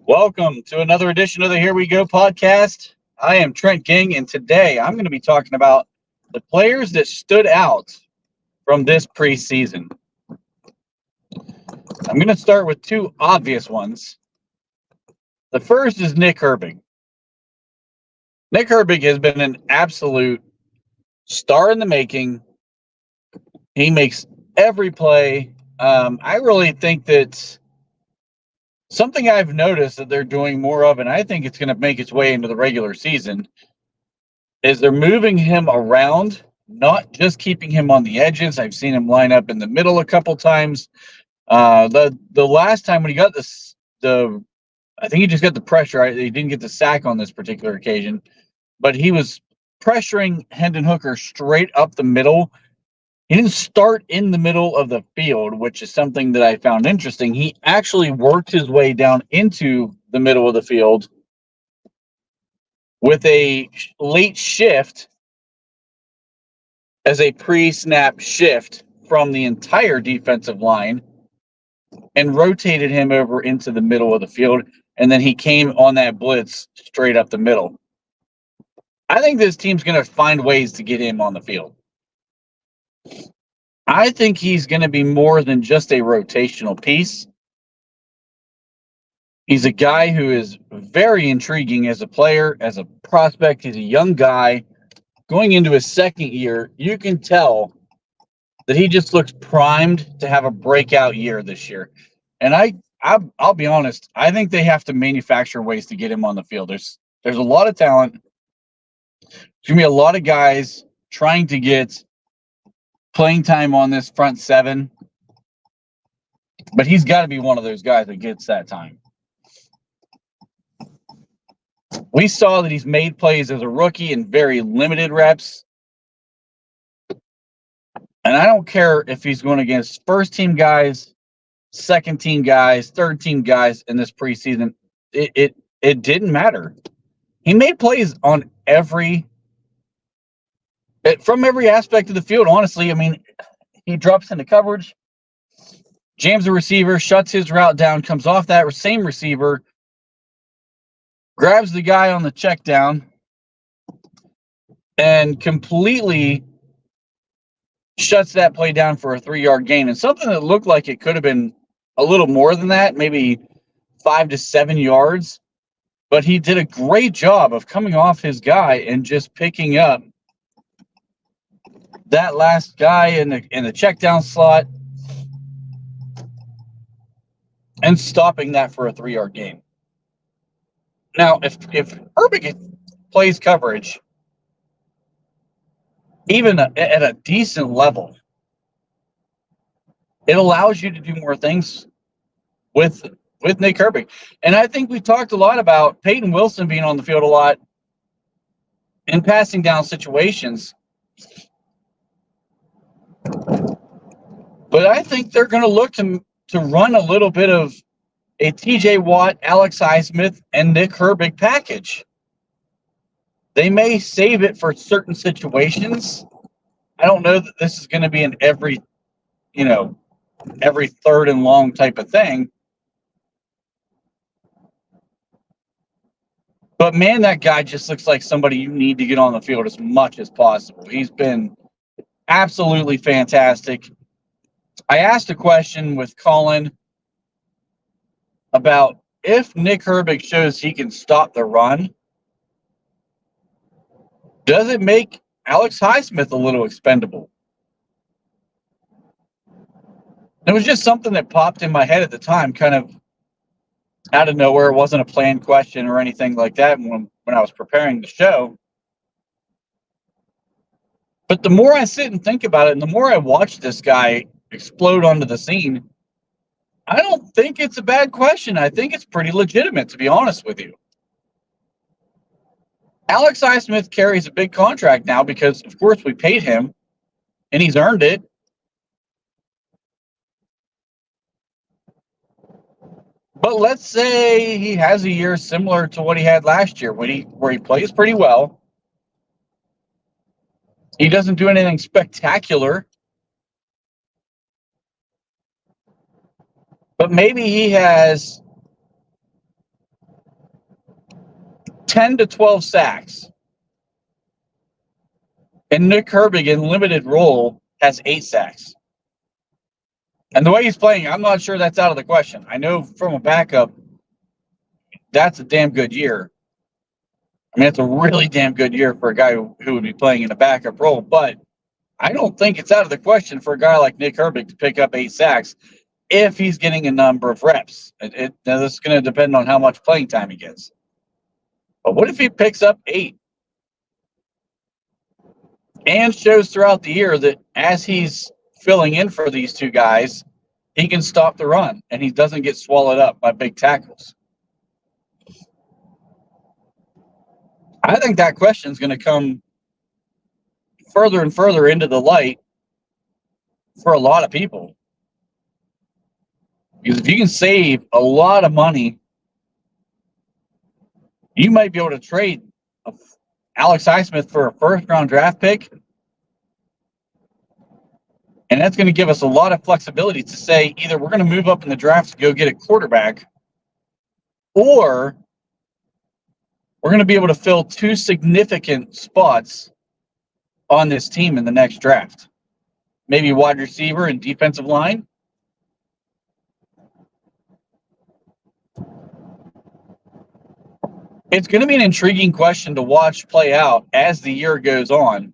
Welcome to another edition of the Here We Go podcast. I am Trent King, and today I'm going to be talking about the players that stood out from this preseason. I'm going to start with two obvious ones. The first is Nick Herbig. Nick Herbig has been an absolute star in the making. He makes every play. I really think that something I've noticed that they're doing more of, and I think it's going to make its way into the regular season, is they're moving him around, not just keeping him on the edges. I've seen him line up in the middle a couple times. The last time when he got I think he just got the pressure. He didn't get the sack on this particular occasion, but he was pressuring Hendon Hooker straight up the middle. He didn't start in the middle of the field, which is something that I found interesting. He actually worked his way down into the middle of the field with a late shift as a pre-snap shift from the entire defensive line and rotated him over into the middle of the field. And then he came on that blitz straight up the middle. I think this team's going to find ways to get him on the field. I think he's going to be more than just a rotational piece. He's a guy who is very intriguing as a player, as a prospect. He's a young guy going into his second year. You can tell that he just looks primed to have a breakout year this year. And I'll be honest, I think they have to manufacture ways to get him on the field. There's a lot of talent. There's going to be a lot of guys trying to get playing time on this front seven, but he's got to be one of those guys that gets that time. We saw that he's made plays as a rookie in very limited reps. And I don't care if he's going against first-team guys, second-team guys, third-team guys in this preseason. It didn't matter. He made plays on from every aspect of the field, honestly. I mean, he drops into coverage, jams a receiver, shuts his route down, comes off that same receiver, grabs the guy on the check down, and completely shuts that play down for a 3-yard gain. And something that looked like it could have been a little more than that, maybe 5 to 7 yards. But he did a great job of coming off his guy and just picking up that last guy in the check down slot and stopping that for a 3-yard gain. Now, if Herbig plays coverage, even at a decent level, it allows you to do more things with Nick Herbig. And I think we talked a lot about Peyton Wilson being on the field a lot in passing down situations. But I think they're going to look to run a little bit of a TJ Watt, Alex Highsmith, and Nick Herbig package. They may save it for certain situations. I don't know that this is going to be an every third and long type of thing. But man, that guy just looks like somebody you need to get on the field as much as possible. He's been absolutely fantastic. I asked a question with Colin about if Nick Herbig shows he can stop the run, does it make Alex Highsmith a little expendable? It was just something that popped in my head at the time, kind of out of nowhere. It wasn't a planned question or anything like that when I was preparing the show. But the more I sit and think about it, and the more I watch this guy explode onto the scene, I don't think it's a bad question. I think it's pretty legitimate, to be honest with you. Alex Highsmith carries a big contract now because, of course, we paid him, and he's earned it. But let's say he has a year similar to what he had last year, where he plays pretty well. He doesn't do anything spectacular. But maybe he has 10 to 12 sacks. And Nick Herbig, in limited role, has 8 sacks. And the way he's playing, I'm not sure that's out of the question. I know from a backup, that's a damn good year. I mean, it's a really damn good year for a guy who would be playing in a backup role. But I don't think it's out of the question for a guy like Nick Herbig to pick up 8 sacks if he's getting a number of reps. Now, this is going to depend on how much playing time he gets. But what if he picks up 8 and shows throughout the year that as he's filling in for these two guys, he can stop the run and he doesn't get swallowed up by big tackles? I think that question is going to come further and further into the light for a lot of people. Because if you can save a lot of money, you might be able to trade Alex Highsmith for a first-round draft pick. And that's going to give us a lot of flexibility to say either we're going to move up in the draft to go get a quarterback, or we're going to be able to fill 2 significant spots on this team in the next draft. Maybe wide receiver and defensive line. It's going to be an intriguing question to watch play out as the year goes on.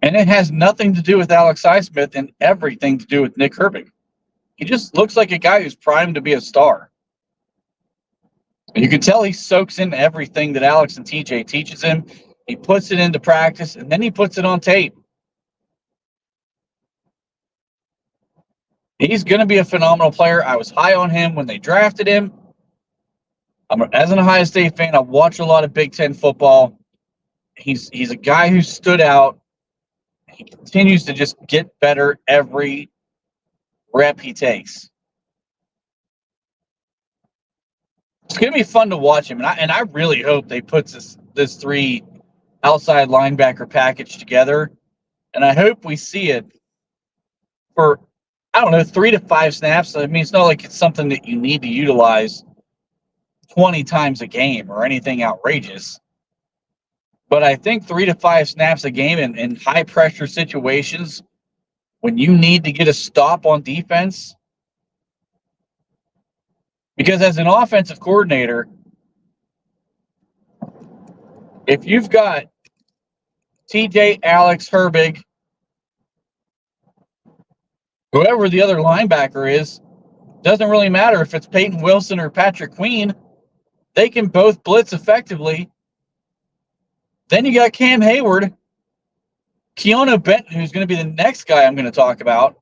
And it has nothing to do with Alex Highsmith and everything to do with Nick Herbig. He just looks like a guy who's primed to be a star. And you can tell he soaks in everything that Alex and TJ teaches him. He puts it into practice, and then he puts it on tape. He's going to be a phenomenal player. I was high on him when they drafted him. As an Ohio State fan, I watch a lot of Big Ten football. He's a guy who stood out. He continues to just get better every rep he takes. It's going to be fun to watch him, and I really hope they put this 3 outside linebacker package together, and I hope we see it for, 3 to 5 snaps. I mean, it's not like it's something that you need to utilize 20 times a game or anything outrageous. But I think 3 to 5 snaps a game in high-pressure situations when you need to get a stop on defense. Because as an offensive coordinator, if you've got TJ, Alex, Herbig, whoever the other linebacker is, doesn't really matter if it's Peyton Wilson or Patrick Queen, they can both blitz effectively. Then you got Cam Hayward, Keanu Benton, who's going to be the next guy I'm going to talk about,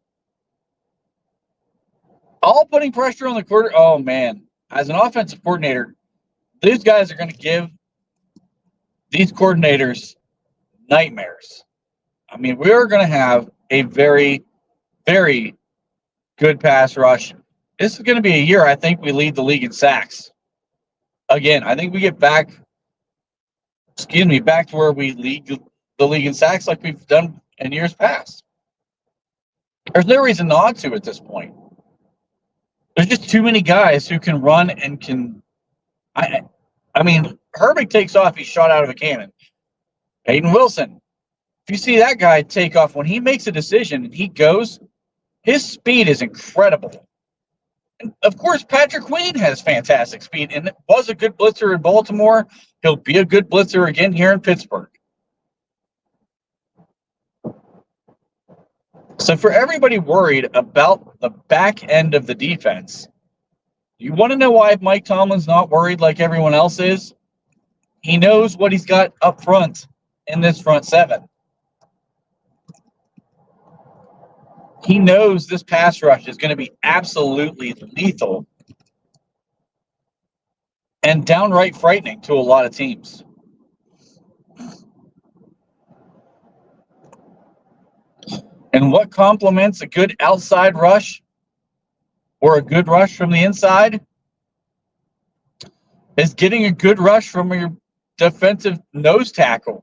all putting pressure on the quarter. Oh, man. As an offensive coordinator, these guys are going to give these coordinators nightmares. I mean, we're going to have a very, very good pass rush. This is going to be a year I think we lead the league in sacks. Again, I think we get back to where we lead the league in sacks like we've done in years past. There's no reason not to at this point. There's just too many guys who can run and can. I mean, Herbig takes off, he's shot out of a cannon. Peyton Wilson, if you see that guy take off, when he makes a decision and he goes, his speed is incredible. And of course, Patrick Queen has fantastic speed and was a good blitzer in Baltimore. He'll be a good blitzer again here in Pittsburgh. So for everybody worried about the back end of the defense, you want to know why Mike Tomlin's not worried like everyone else is? He knows what he's got up front in this front 7. He knows this pass rush is going to be absolutely lethal and downright frightening to a lot of teams. And what complements a good outside rush or a good rush from the inside is getting a good rush from your defensive nose tackle.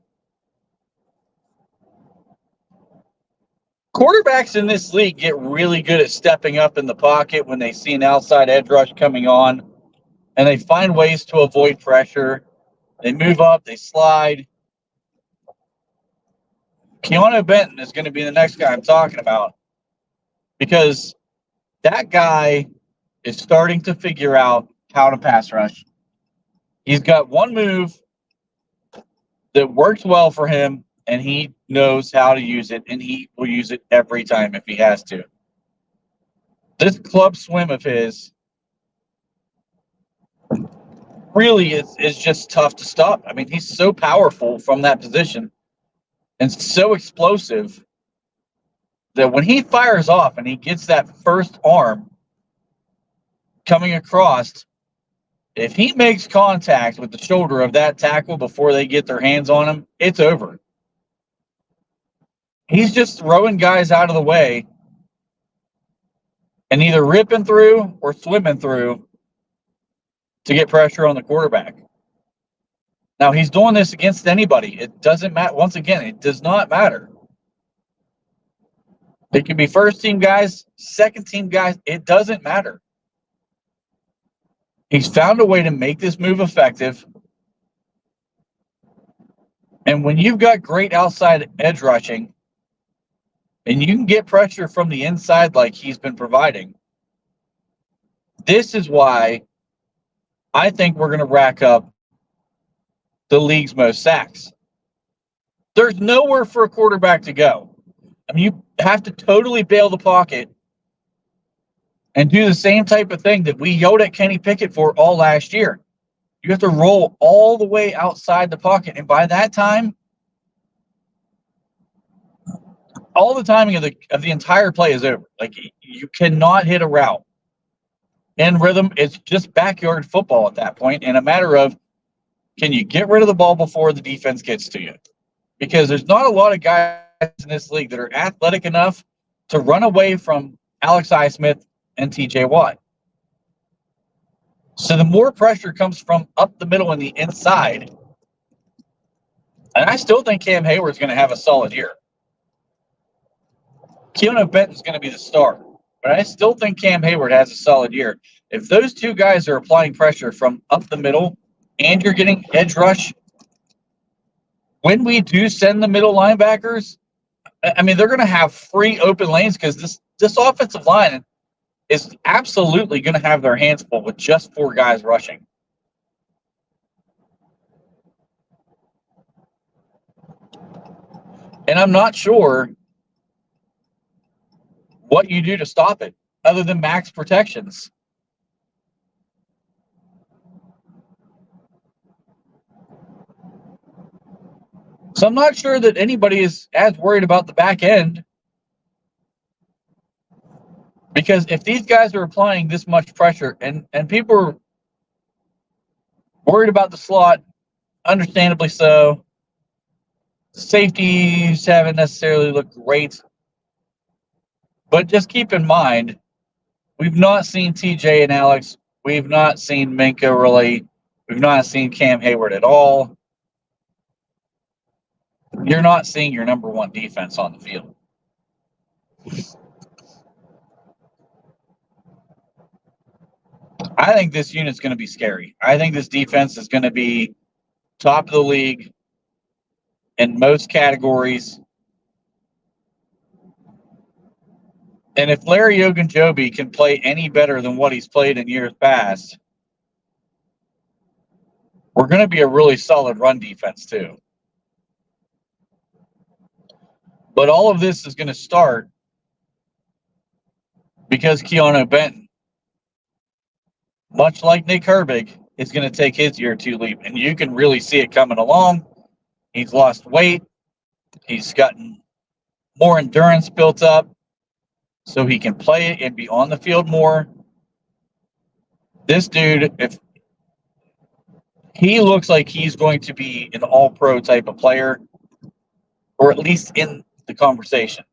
Quarterbacks in this league get really good at stepping up in the pocket when they see an outside edge rush coming on. and they find ways to avoid pressure. They move up, they slide. Keanu Benton is going to be the next guy I'm talking about, because that guy is starting to figure out how to pass rush. He's got one move that works well for him, and he knows how to use it, and he will use it every time if he has to. This club swim of his really is just tough to stop. I mean, he's so powerful from that position and so explosive that when he fires off and he gets that first arm coming across, if he makes contact with the shoulder of that tackle before they get their hands on him, it's over. He's just throwing guys out of the way and either ripping through or swimming through to get pressure on the quarterback. Now, he's doing this against anybody. It doesn't matter. Once again, it does not matter. It can be first-team guys, second-team guys. It doesn't matter. He's found a way to make this move effective. And when you've got great outside edge rushing and you can get pressure from the inside like he's been providing, this is why I think we're going to rack up the league's most sacks. There's nowhere for a quarterback to go. I mean, you have to totally bail the pocket and do the same type of thing that we yelled at Kenny Pickett for all last year. You have to roll all the way outside the pocket, and by that time, all the timing of the entire play is over. Like, you cannot hit a route in rhythm. It's just backyard football at that point, and a matter of, can you get rid of the ball before the defense gets to you? Because there's not a lot of guys in this league that are athletic enough to run away from Alex Highsmith and TJ Watt. So the more pressure comes from up the middle and the inside, and I still think Cam Hayward's going to have a solid year. Keanu Benton's going to be the star, but I still think Cam Hayward has a solid year. If those two guys are applying pressure from up the middle and you're getting edge rush, when we do send the middle linebackers, I mean, they're going to have free open lanes because this offensive line is absolutely going to have their hands full with just 4 guys rushing. And I'm not sure what you do to stop it other than max protections. So I'm not sure that anybody is as worried about the back end, because if these guys are applying this much pressure and people are worried about the slot, understandably so. Safeties haven't necessarily looked great. But just keep in mind, we've not seen TJ and Alex. We've not seen Minka really. We've not seen Cam Hayward at all. You're not seeing your number one defense on the field. I think this unit's going to be scary. I think this defense is going to be top of the league in most categories. And if Larry Ogunjobi can play any better than what he's played in years past, we're going to be a really solid run defense too. But all of this is going to start because Keanu Benton, much like Nick Herbig, is going to take his year 2 leap. And you can really see it coming along. He's lost weight. He's gotten more endurance built up so he can play it and be on the field more. This dude, if he looks like he's going to be an all-pro type of player, or at least in the conversation.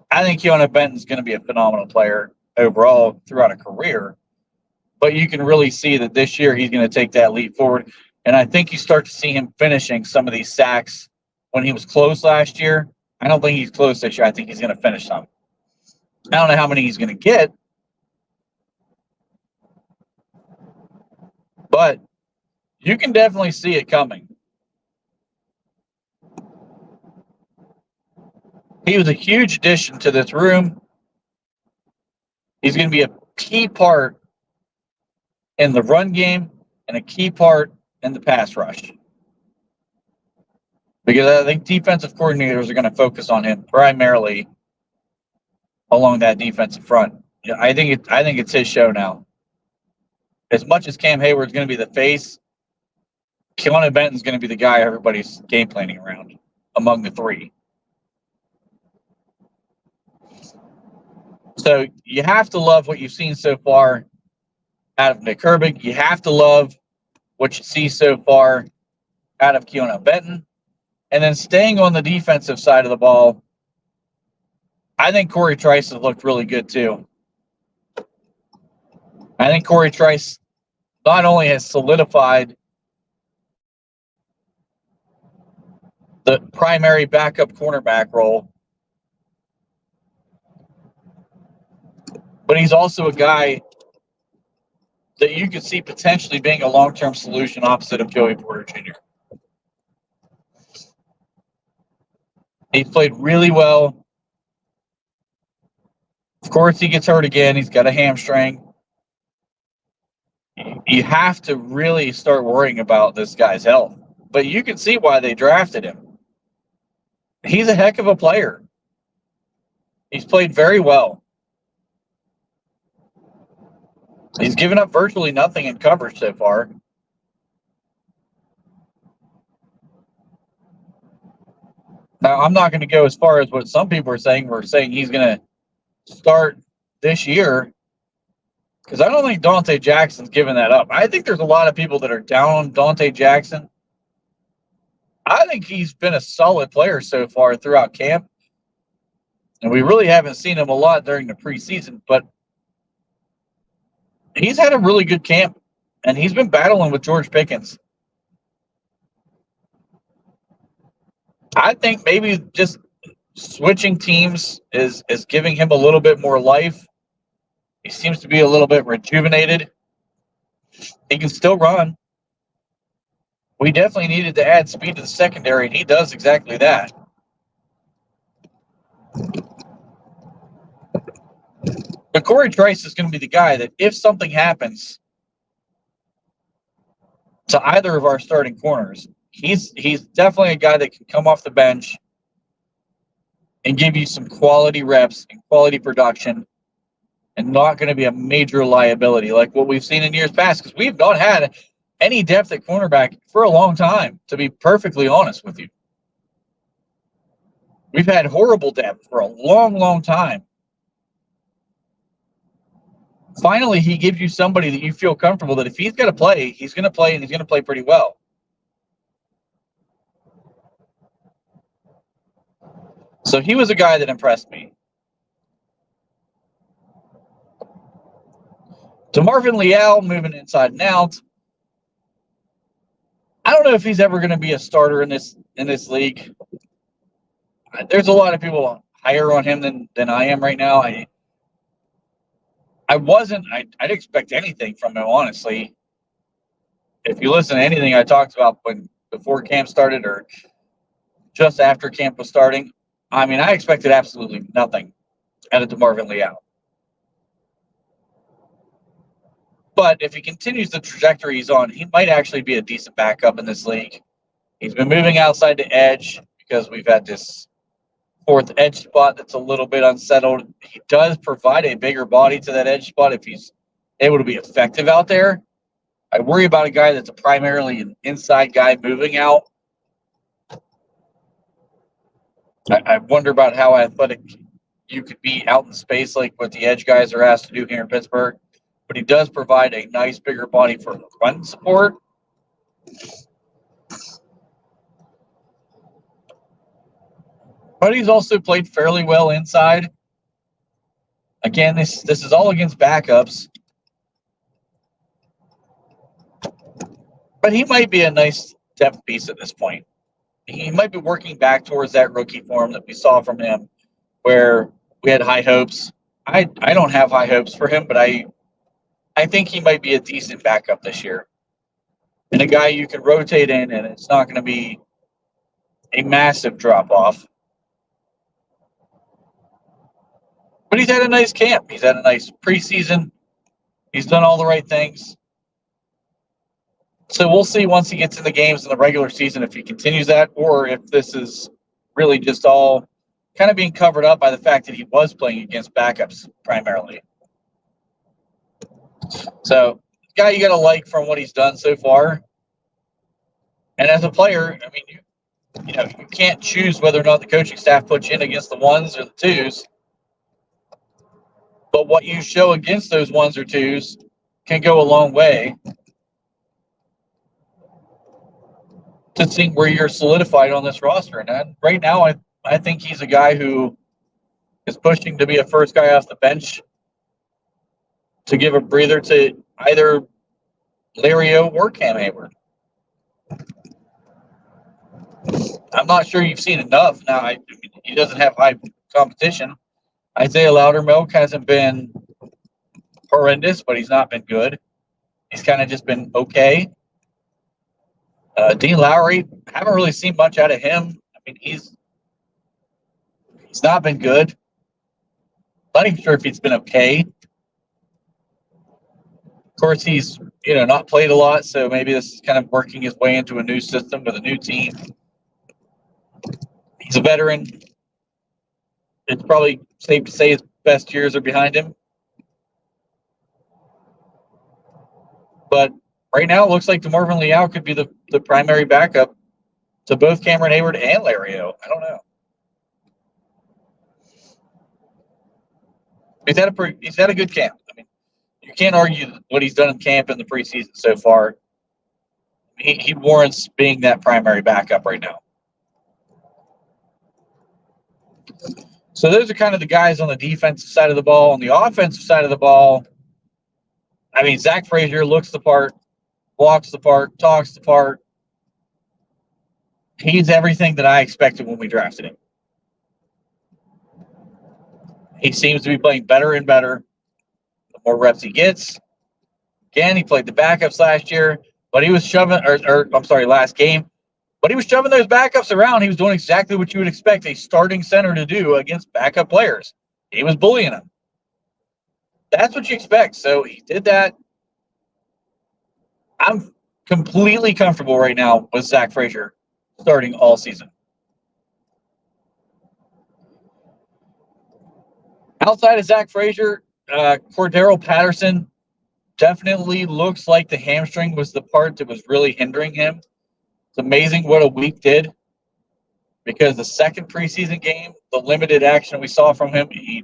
I think Keanu Benton's going to be a phenomenal player overall throughout a career, but you can really see that this year he's going to take that leap forward. And I think you start to see him finishing some of these sacks when he was close last year. I don't think he's close this year. I think he's going to finish some. I don't know how many he's going to get, but you can definitely see it coming. He was a huge addition to this room. He's going to be a key part in the run game and a key part in the pass rush. Because I think defensive coordinators are going to focus on him primarily along that defensive front. I think it's his show now. As much as Cam Hayward's going to be the face, Keanu Benton's going to be the guy everybody's game planning around among the three. So you have to love what you've seen so far out of Nick Herbig. You have to love what you see so far out of Keanu Benton. And then staying on the defensive side of the ball, I think Corey Trice has looked really good too. I think Corey Trice not only has solidified the primary backup cornerback role, but he's also a guy that you could see potentially being a long-term solution opposite of Joey Porter Jr. He's played really well. Of course, he gets hurt again. He's got a hamstring. You have to really start worrying about this guy's health. But you can see why they drafted him. He's a heck of a player. He's played very well. He's given up virtually nothing in coverage so far. Now, I'm not going to go as far as what some people are saying. We're saying he's going to start this year because I don't think Dante Jackson's given that up. I think there's a lot of people that are down on Dante Jackson. I think he's been a solid player so far throughout camp. And we really haven't seen him a lot during the preseason, but he's had a really good camp, and he's been battling with George Pickens. I think maybe just switching teams is giving him a little bit more life. He seems to be a little bit rejuvenated. He can still run. We definitely needed to add speed to the secondary, and he does exactly that. But Corey Trice is going to be the guy that if something happens to either of our starting corners, he's definitely a guy that can come off the bench and give you some quality reps and quality production and not going to be a major liability like what we've seen in years past, because we've not had any depth at cornerback for a long time, to be perfectly honest with you. We've had horrible depth for a long, long time. Finally, he gives you somebody that you feel comfortable that if he's going to play, he's going to play, and he's going to play pretty well. So he was a guy that impressed me. DeMarvin Leal moving inside and out. I don't know if he's ever going to be a starter in this league. There's a lot of people higher on him than I am right now. I'd expect anything from him, honestly. If you listen to anything I talked about before camp started or just after camp was starting, I mean, I expected absolutely nothing out of DeMarvin Leal. But if he continues the trajectory he's on, he might actually be a decent backup in this league. He's been moving outside the edge because we've had this fourth edge spot that's a little bit unsettled. He does provide a bigger body to that edge spot if he's able to be effective out there. I worry about a guy that's primarily an inside guy moving out. I wonder about how athletic you could be out in space like what the edge guys are asked to do here in Pittsburgh. But he does provide a nice bigger body for run support. But he's also played fairly well inside. Again, this is all against backups. But he might be a nice depth piece at this point. He might be working back towards that rookie form that we saw from him where we had high hopes. I don't have high hopes for him, but I think he might be a decent backup this year. and a guy you can rotate in, and it's not going to be a massive drop off. But he's had a nice camp. He's had a nice preseason. He's done all the right things. So we'll see once he gets in the games in the regular season if he continues that, or if this is really just all kind of being covered up by the fact that he was playing against backups primarily. So, guy you got to like from what he's done so far. And as a player, I mean, you can't choose whether or not the coaching staff puts you in against the ones or the twos. But what you show against those ones or twos can go a long way to seeing where you're solidified on this roster. And right now, I think he's a guy who is pushing to be a first guy off the bench to give a breather to either Lario or Cam Hayward. I'm not sure you've seen enough. Now, I mean, he doesn't have high competition. Isaiah Loudermilk hasn't been horrendous, but he's not been good. He's kind of just been okay. Dean Lowry, haven't really seen much out of him. I mean, he's not been good. Not even sure if he's been okay. Of course, he's not played a lot, so maybe this is kind of working his way into a new system with a new team. He's a veteran. It's probably safe to say his best years are behind him. But right now, it looks like DeMarvin Leal could be the primary backup to both Cameron Hayward and Lario. I don't know. He's had a good camp. I mean, you can't argue what he's done in camp in the preseason so far. He warrants being that primary backup right now. So those are kind of the guys on the defensive side of the ball. On the offensive side of the ball, I mean, Zach Frazier looks the part, walks the part, talks the part. He's everything that I expected when we drafted him. He seems to be playing better and better the more reps he gets. Again, he played the backups last year, but he was shoving, last game. But he was shoving those backups around. He was doing exactly what you would expect a starting center to do against backup players. He was bullying them. That's what you expect. So he did that. I'm completely comfortable right now with Zach Frazier starting all season. Outside of Zach Frazier, Cordero Patterson definitely looks like the hamstring was the part that was really hindering him. It's amazing what a week did, because the second preseason game, the limited action we saw from him, he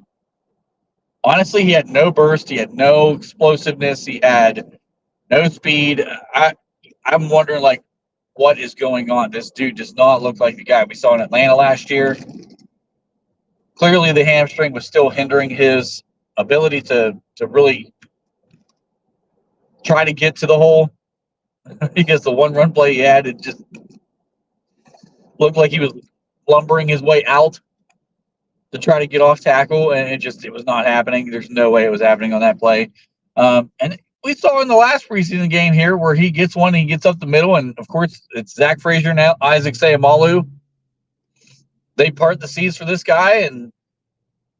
had no burst, he had no explosiveness, he had no speed. I'm wondering, what is going on? This dude does not look like the guy we saw in Atlanta last year. Clearly, the hamstring was still hindering his ability to really try to get to the hole, because the one run play he had, it just looked like he was lumbering his way out to try to get off tackle, and it was not happening. There's no way it was happening on that play. And we saw in the last preseason game here where he gets one, he gets up the middle, and of course it's Zach Frazier now, Isaac Seumalo. They part the seas for this guy, and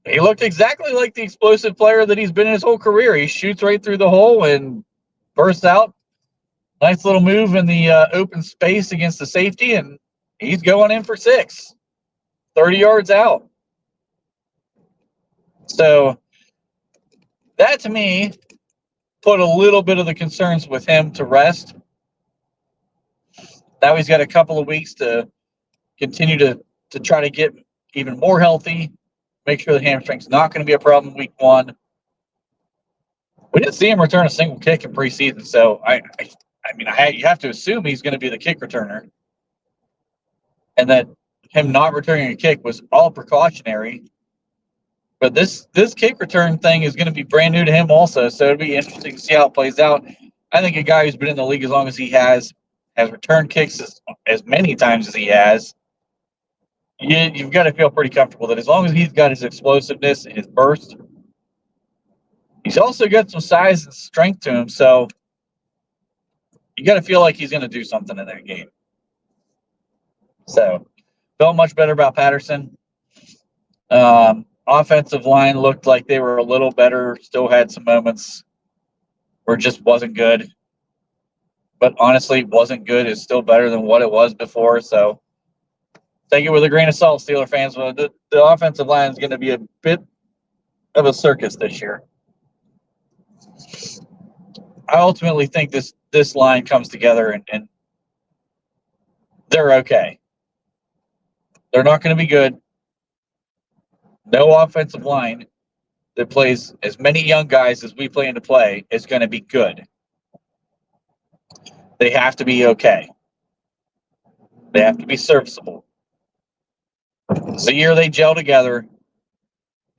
he looked exactly like the explosive player that he's been in his whole career. He shoots right through the hole and bursts out. Nice little move in the open space against the safety, and he's going in for 6, 30 yards out. So that, to me, put a little bit of the concerns with him to rest. Now he's got a couple of weeks to continue to try to get even more healthy, make sure the hamstring's not going to be a problem week 1. We didn't see him return a single kick in preseason, so you have to assume he's going to be the kick returner, and that him not returning a kick was all precautionary. But this kick return thing is going to be brand new to him also, so it'll be interesting to see how it plays out. I think a guy who's been in the league as long as he has returned kicks as many times as he has, you've got to feel pretty comfortable that as long as he's got his explosiveness and his burst, he's also got some size and strength to him. So you got to feel like he's going to do something in that game. So, felt much better about Patterson. Offensive line looked like they were a little better. Still had some moments where it just wasn't good. But honestly, wasn't good. It's still better than what it was before. So, take it with a grain of salt, Steeler fans. The offensive line is going to be a bit of a circus this year. I ultimately think this line comes together and they're okay. They're not going to be good. No offensive line that plays as many young guys as we plan to play is going to be good. They have to be okay. They have to be serviceable. It's the year they gel together,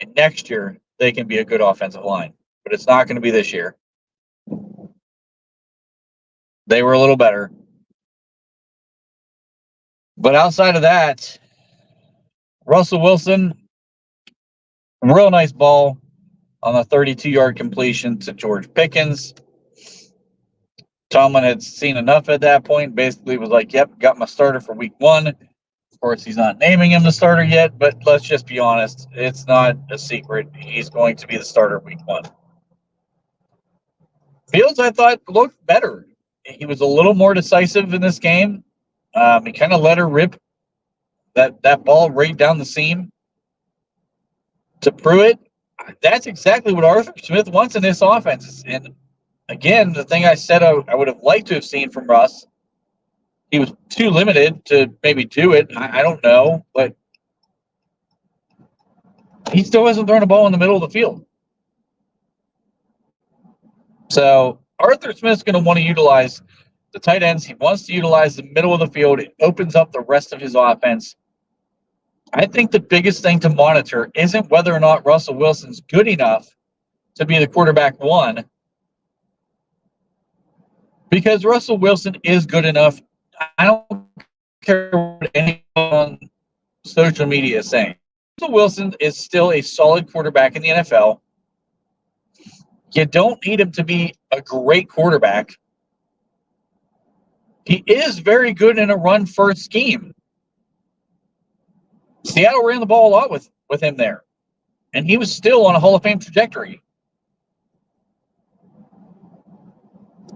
and next year they can be a good offensive line. But it's not going to be this year. They were a little better. But outside of that, Russell Wilson, real nice ball on a 32-yard completion to George Pickens. Tomlin had seen enough at that point, basically was like, yep, got my starter for week 1. Of course, he's not naming him the starter yet, but let's just be honest. It's not a secret. He's going to be the starter week 1. Fields, I thought, looked better. He was a little more decisive in this game. He kind of let her rip that ball right down the seam to Pruitt. That's exactly what Arthur Smith wants in this offense. And again, the thing I said I would have liked to have seen from Russ, he was too limited to maybe do it. I don't know, but he still hasn't thrown a ball in the middle of the field. So Arthur Smith's going to want to utilize the tight ends. He wants to utilize the middle of the field. It opens up the rest of his offense. I think the biggest thing to monitor isn't whether or not Russell Wilson's good enough to be the quarterback 1, because Russell Wilson is good enough. I don't care what anyone on social media is saying. Russell Wilson is still a solid quarterback in the NFL. You don't need him to be a great quarterback. He is very good in a run-first scheme. Seattle ran the ball a lot with him there, and he was still on a Hall of Fame trajectory.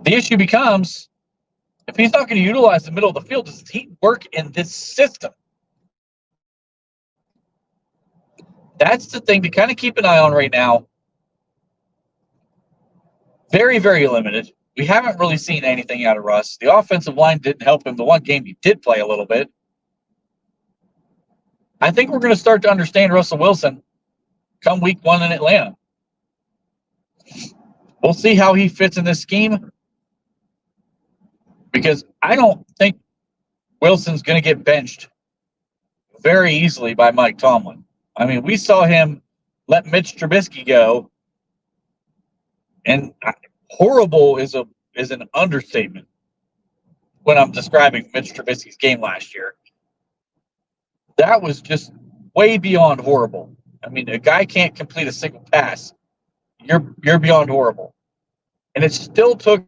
The issue becomes, if he's not going to utilize the middle of the field, does he work in this system? That's the thing to kind of keep an eye on right now. Very, very limited. We haven't really seen anything out of Russ. The offensive line didn't help him. The one game he did play a little bit. I think we're going to start to understand Russell Wilson come week 1 in Atlanta. We'll see how he fits in this scheme, because I don't think Wilson's going to get benched very easily by Mike Tomlin. I mean, we saw him let Mitch Trubisky go, and horrible is an understatement when I'm describing Mitch Trubisky's game last year. That was just way beyond horrible. I mean, a guy can't complete a single pass. You're beyond horrible. And it still took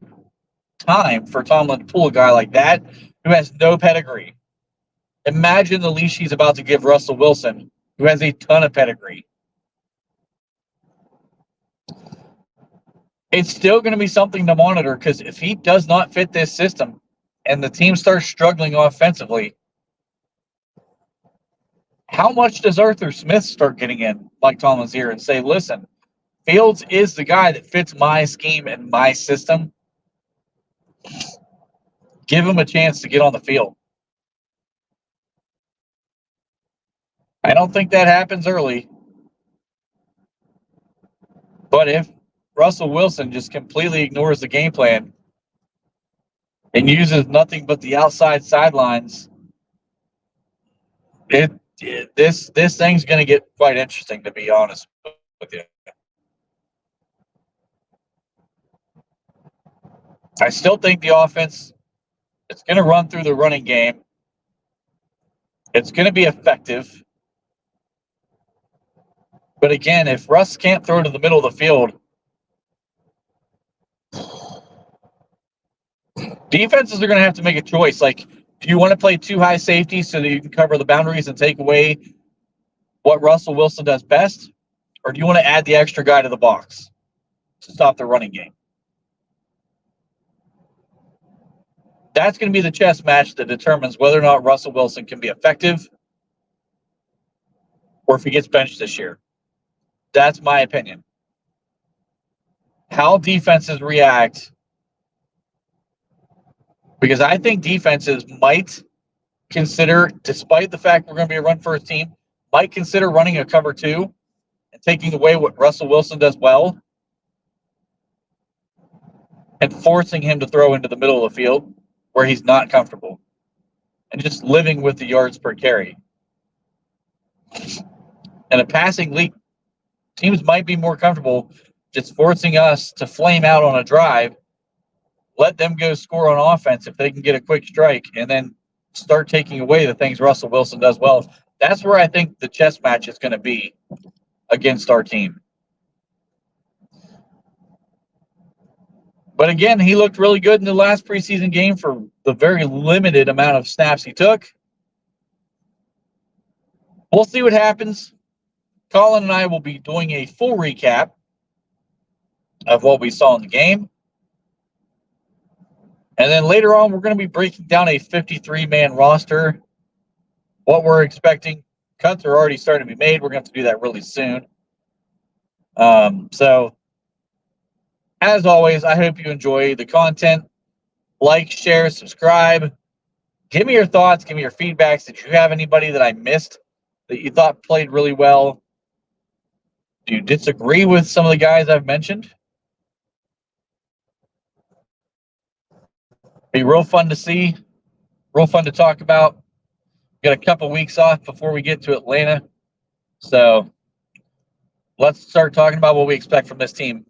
time for Tomlin to pull a guy like that who has no pedigree. Imagine the leash he's about to give Russell Wilson, who has a ton of pedigree. It's still going to be something to monitor, because if he does not fit this system and the team starts struggling offensively, how much does Arthur Smith start getting in Mike Tomlin's ear and say, listen, Fields is the guy that fits my scheme and my system. Give him a chance to get on the field. I don't think that happens early. But if Russell Wilson just completely ignores the game plan and uses nothing but the outside sidelines, this thing's going to get quite interesting, to be honest with you. I still think the offense, it's going to run through the running game. It's going to be effective. But again, if Russ can't throw to the middle of the field, Defenses are going to have to make a choice. Like, do you want to play 2 high safeties so that you can cover the boundaries and take away what Russell Wilson does best? Or do you want to add the extra guy to the box to stop the running game? That's going to be the chess match that determines whether or not Russell Wilson can be effective or if he gets benched this year. That's my opinion. How defenses react, because I think defenses might consider, despite the fact we're going to be a run-first team, might consider running a cover 2 and taking away what Russell Wilson does well and forcing him to throw into the middle of the field where he's not comfortable and just living with the yards per carry. In a passing league, teams might be more comfortable just forcing us to flame out on a drive, let them go score on offense if they can get a quick strike, and then start taking away the things Russell Wilson does well. That's where I think the chess match is going to be against our team. But again, he looked really good in the last preseason game for the very limited amount of snaps he took. We'll see what happens. Colin and I will be doing a full recap of what we saw in the game. And then later on, we're going to be breaking down a 53-man roster, what we're expecting. Cuts are already starting to be made. We're going to have to do that really soon. So, as always, I hope you enjoy the content. Like, share, subscribe. Give me your thoughts. Give me your feedbacks. Did you have anybody that I missed that you thought played really well? Do you disagree with some of the guys I've mentioned? Be real fun to see, real fun to talk about. Got a couple weeks off before we get to Atlanta. So let's start talking about what we expect from this team.